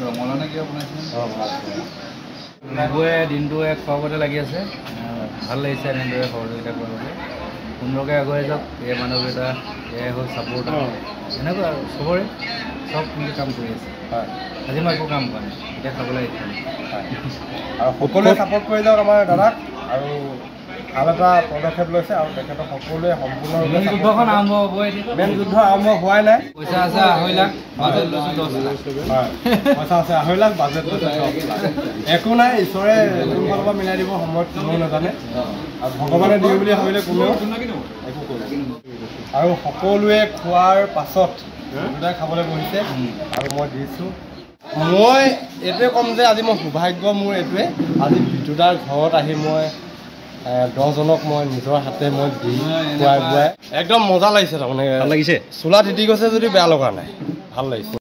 ৰঙালাও নে কিবা বনাইছে? নবৌয়ে দিনটোৱে খোৱাবতে লাগি আছে। ভাল লাগিছে এনেদৰে সহযোগিতা কৰিবলৈ। সুন্দৰকৈ আগুৱাই যাওক এই মানুহকেইটা, এয়াই হ'ল ছাপোৰ্ট। এনেকুৱা আৰু চবৰে চব মিলি কাম কৰি আছে। আজি মই একো কাম কৰা নাই, এতিয়া খাবলৈ আহিছোঁ। আৰু সকলোৱে ছাপোৰ্ট কৰি যাওক আমাৰ দাদাক। আৰু ভাল এটা পদক্ষেপ লৈছে আৰু তেখেতক সকলোৱে সম্পূৰ্ণৰূপে মেইন যুদ্ধখন আৰম্ভ হ'ব এতিয়া। মেইন যুদ্ধ আৰম্ভ হোৱাই নাই। পইচা আছে 2.5 লাখ, বাজেট লৈছোঁ 10 লাখ। পইচা আছে 2.5 লাখ, বাজেট লৈছে 10 লাখ। একো নাই, ঈশ্বৰে কোনফালৰ পৰা মিলাই দিব সময়ত কোনেও নাজানে। আৰু ভগৱানে দিওঁ বুলি ভাবিলে কোনেও একো কৰিব। আৰু সকলোৱে খোৱাৰ পাছত দুটাই খাবলৈ বহিছে আৰু মই দিছোঁ। মই এইটোৱে ক'ম যে আজি মই সৌভাগ্য মোৰ এইটোৱে, আজি বিতুদাৰ ঘৰত আহি মই 10 জনক মই নিজৰ হাতে মই দি খুৱাই বুৱাই একদম মজা লাগিছে। তাৰমানে ভাল লাগিছে, চোলা তিতি গৈছে যদি বেয়া লগা নাই, ভাল লাগিছে।